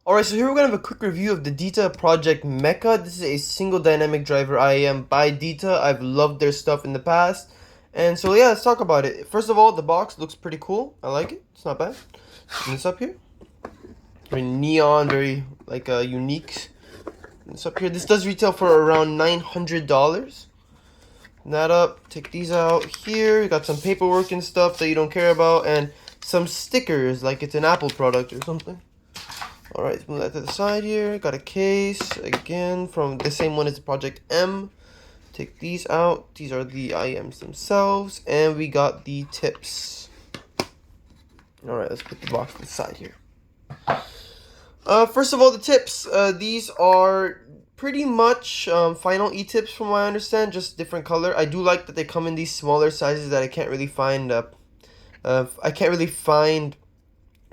Alright, so here we're going to have a quick review of the Dita Project Mecha. This is a single dynamic driver IEM by Dita. I've loved their stuff in the past. And so yeah, let's talk about it. First of all, the box looks pretty cool. I like it. It's not bad. Open this up here. Very neon, very like unique. This up here. This does retail for around $900. That up. Take these out here. You got some paperwork and stuff that you don't care about, and some stickers like it's an Apple product or something. Alright, move that to the side here. Got a case, again, from the same one as the Project M. Take these out. These are the IEMs themselves. And we got the tips. Alright, let's put the box to the side here. First of all, the tips. These are pretty much final E-tips from what I understand, just different color. I do like that they come in these smaller sizes that I can't really find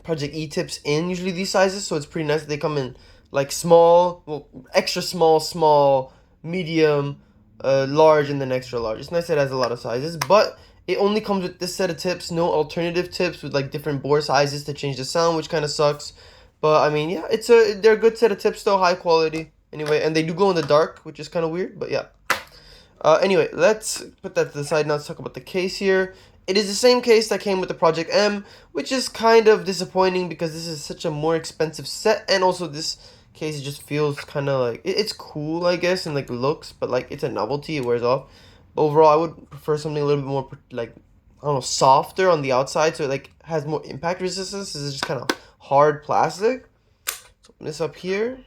Project E-tips in usually these sizes, so it's pretty nice that they come in like small, well, extra small, medium, large, and then extra large. It's nice that it has a lot of sizes, but it only comes with this set of tips, no alternative tips with like different bore sizes to change the sound, which kind of sucks. But I mean, yeah, they're a good set of tips though, high quality. Anyway, and they do glow in the dark, which is kind of weird, but yeah. Anyway, let's put that to the side now. Let's talk about the case here. It is the same case that came with the Project M, which is kind of disappointing because this is such a more expensive set, and also this case just feels kind of like, it's cool, I guess, and like looks, but like it's a novelty, it wears off. But overall, I would prefer something a little bit more like, I don't know, softer on the outside, so it like has more impact resistance. This is just kind of hard plastic. So open this up here.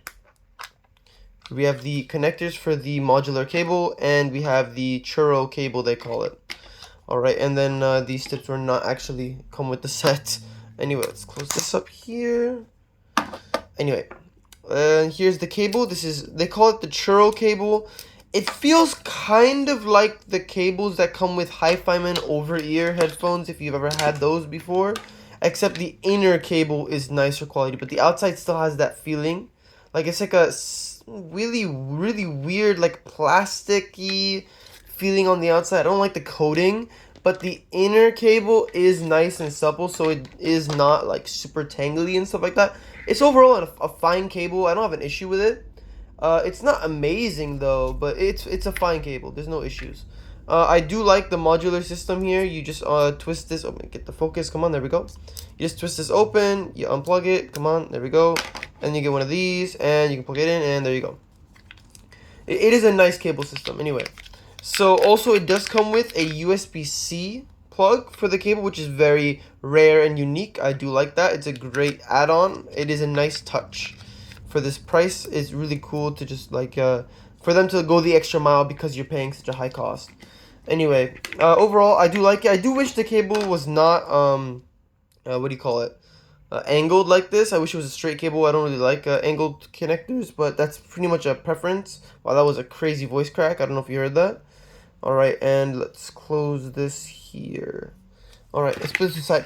We have the connectors for the modular cable, and we have the churro cable, they call it. Alright, and then these tips were not actually come with the set. Anyway, let's close this up here. Anyway, here's the cable. They call it the churro cable. It feels kind of like the cables that come with Hi-Fi-Man over-ear headphones, if you've ever had those before. Except the inner cable is nicer quality, but the outside still has that feeling. Like it's like a really weird, like plasticky feeling on the outside. I don't like the coating, but the inner cable is nice and supple, so it is not like super tangly and stuff like that. It's overall a fine cable. I don't have an issue with it. It's not amazing though, but it's a fine cable. There's no issues. I do like the modular system here. You just twist this. Oh, get the focus. Come on, there we go. You just twist this open. You unplug it. Come on, there we go. And you get one of these, and you can plug it in, and there you go. It is a nice cable system. Anyway. So also it does come with a USB-C plug for the cable, which is very rare and unique. I do like that. It's a great add-on. It is a nice touch. For this price, it's really cool to just like for them to go the extra mile because you're paying such a high cost. Anyway, overall I do like it. I do wish the cable was not what do you call it? Angled like this. I wish it was a straight cable. I don't really like angled connectors, but that's pretty much a preference. Wow, that was a crazy voice crack. I don't know if you heard that. Alright, and let's close this here. Alright, let's put this aside.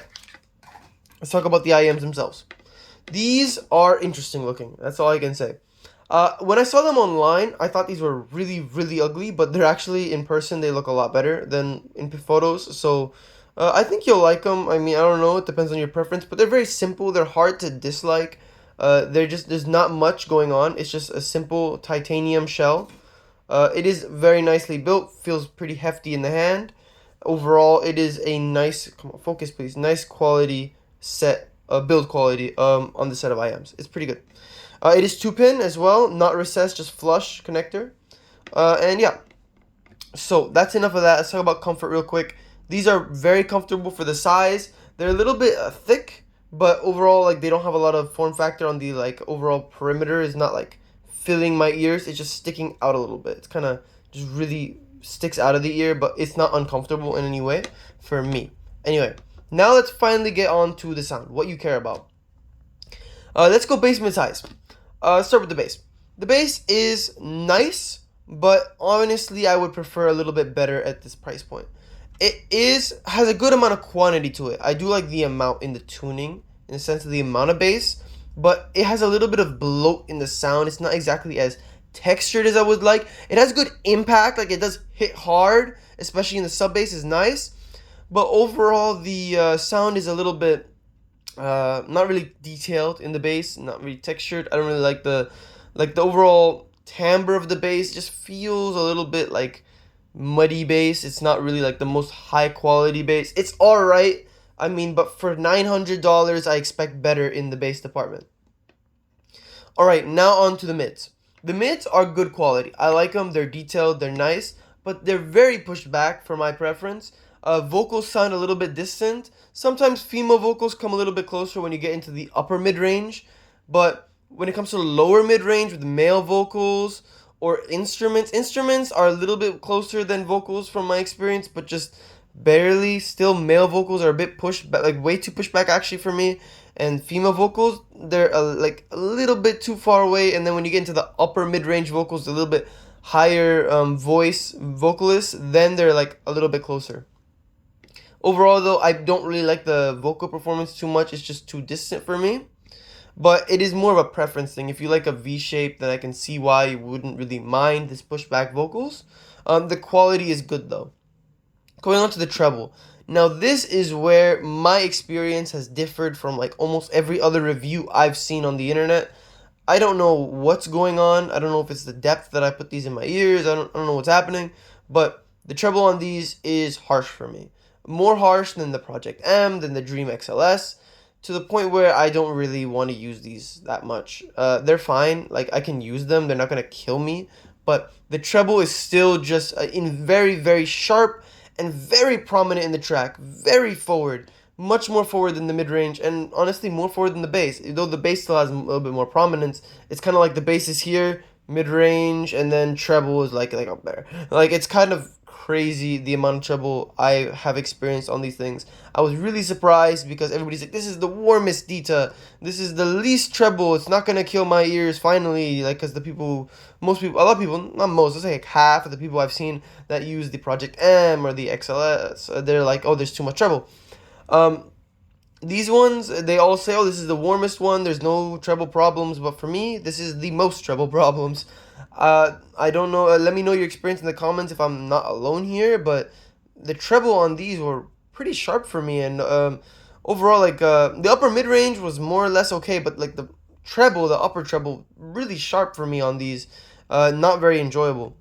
Let's talk about the IEMs themselves. These are interesting looking. That's all I can say. When I saw them online, I thought these were really ugly, but they're actually, in person, they look a lot better than in photos. So, I think you'll like them. I mean, I don't know. It depends on your preference, but they're very simple. They're hard to dislike. There's not much going on. It's just a simple titanium shell. It is very nicely built, feels pretty hefty in the hand. Overall, it is a nice, come on, focus please, nice quality set, build quality on the set of IEMs. It's pretty good. It is 2-pin as well, not recessed, just flush connector. And yeah, so that's enough of that. Let's talk about comfort real quick. These are very comfortable for the size. They're a little bit thick, but overall, like, they don't have a lot of form factor on the, like, overall perimeter. Is not like filling my ears. It's just sticking out a little bit. It's kind of just really sticks out of the ear, but it's not uncomfortable in any way for me. Anyway, now let's finally get on to the sound, what you care about. Let's go bass mid-size. Start with the bass. The bass is nice, but honestly I would prefer a little bit better at this price point. It has a good amount of quantity to it. I do like the amount in the tuning, in the sense of the amount of bass, but it has a little bit of bloat in the sound. It's not exactly as textured as I would like. It has good impact, like it does hit hard, especially in the sub bass is nice, but overall the sound is a little bit not really detailed in the bass, not really textured. I don't really like the overall timbre of the bass. Just feels a little bit like muddy bass. It's not really like the most high quality bass. It's all right. I mean, but for $900, I expect better in the bass department. All right, now on to the mids. The mids are good quality. I like them. They're detailed. They're nice, but they're very pushed back for my preference. Vocals sound a little bit distant. Sometimes female vocals come a little bit closer when you get into the upper mid range, but when it comes to the lower mid range with male vocals or instruments are a little bit closer than vocals from my experience, but just barely. Still, male vocals are a bit pushed back, like way too pushed back actually for me, and female vocals they're like a little bit too far away. And then when you get into the upper mid-range vocals, a little bit higher voice vocalists, then they're like a little bit closer. Overall though, I don't really like the vocal performance too much. It's just too distant for me, but it is more of a preference thing. If you like a V shape, then I can see why you wouldn't really mind this pushback vocals. The quality is good though. Going on to the treble. Now this is where my experience has differed from like almost every other review I've seen on the internet. I don't know what's going on. I don't know if it's the depth that I put these in my ears. I don't know what's happening. But the treble on these is harsh for me. More harsh than the Project M, than the Dream XLS, to the point where I don't really want to use these that much. They're fine. Like I can use them. They're not going to kill me. But the treble is still just in very, very sharp and very prominent in the track, very forward, much more forward than the mid-range, and honestly more forward than the bass. Though the bass still has a little bit more prominence, it's kind of like the bass is here, mid-range, and then treble is like up there. Like it's kind of crazy the amount of treble I have experienced on these things. I was really surprised because everybody's like, this is the warmest Dita, this is the least treble, it's not gonna kill my ears finally, like, because most people, a lot of people, not most, let's say like half of the people I've seen that use the Project M or the XLS, they're like, oh, there's too much treble. These ones, they all say, oh, this is the warmest one, there's no treble problems, but for me, this is the most treble problems. I don't know, let me know your experience in the comments if I'm not alone here, but the treble on these were pretty sharp for me, and overall, like, the upper mid-range was more or less okay, but like the treble, the upper treble, really sharp for me on these, not very enjoyable.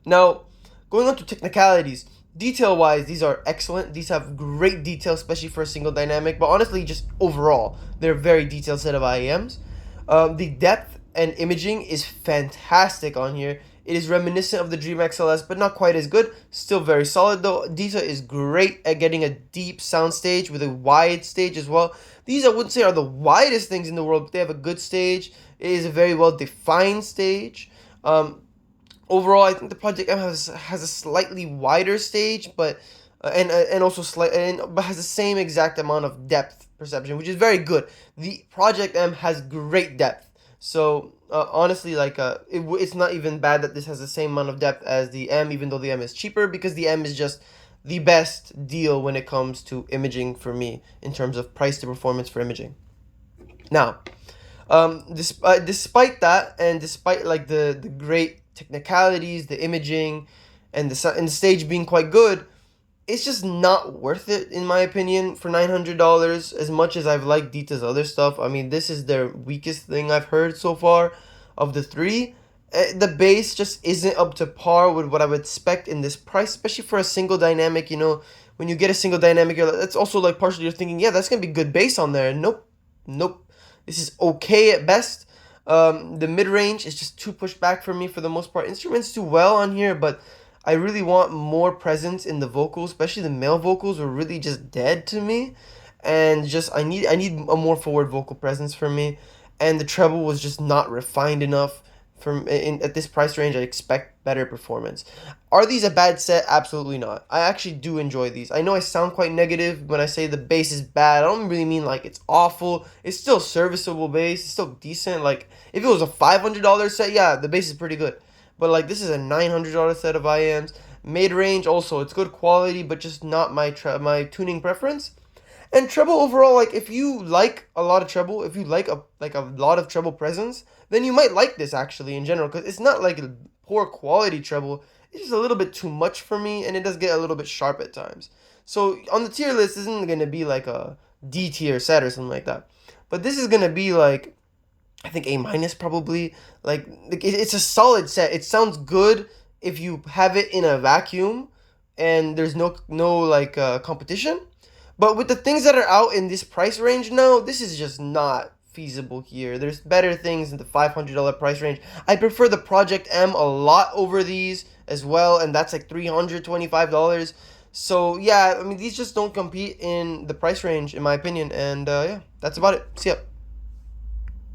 Now, going on to technicalities. Detail wise, these are excellent. These have great detail, especially for a single dynamic, but honestly, just overall, they're a very detailed set of IEMs. The depth and imaging is fantastic on here. It is reminiscent of the Dream XLS, but not quite as good. Still very solid though. Dita is great at getting a deep sound stage with a wide stage as well. These I wouldn't say are the widest things in the world, but they have a good stage. It is a very well defined stage. Overall, I think the Project M has a slightly wider stage, but and also but has the same exact amount of depth perception, which is very good. The Project M has great depth, so honestly, like it's not even bad that this has the same amount of depth as the M, even though the M is cheaper, because the M is just the best deal when it comes to imaging for me in terms of price to performance for imaging. Now, despite that, and despite like the great technicalities, the imaging, and the stage being quite good, it's just not worth it in my opinion for $900. As much as I've liked Dita's other stuff, I mean this is their weakest thing I've heard so far of the three. The bass just isn't up to par with what I would expect in this price, especially for a single dynamic. You know, when you get a single dynamic, that's also like partially you're thinking, yeah, that's gonna be good bass on there. Nope, nope. This is okay at best. The mid-range is just too pushed back for me for the most part. Instruments do well on here, but I really want more presence in the vocals, especially the male vocals were really just dead to me. And just I need a more forward vocal presence for me. And the treble was just not refined enough. At this price range, I expect better performance. Are these a bad set? Absolutely not. I actually do enjoy these. I know I sound quite negative when I say the bass is bad. I don't really mean like it's awful. It's still serviceable bass. It's still decent. Like if it was a $500 set, yeah, the bass is pretty good. But like this is a $900 set of IEMs. Mid-range also, it's good quality, but just not my tuning preference. And treble overall, like if you like a lot of treble, if you like a lot of treble presence, then you might like this actually in general, because it's not like a poor quality treble. It's just a little bit too much for me, and it does get a little bit sharp at times. So on the tier list, this isn't gonna be like a D tier set or something like that. But this is gonna be like, I think A minus probably. Like it's a solid set. It sounds good if you have it in a vacuum and there's no like competition. But with the things that are out in this price range now, this is just not feasible here. There's better things in the $500 price range. I prefer the Project M a lot over these as well, and that's like $325. So yeah, I mean these just don't compete in the price range in my opinion. And yeah, that's about it. See ya.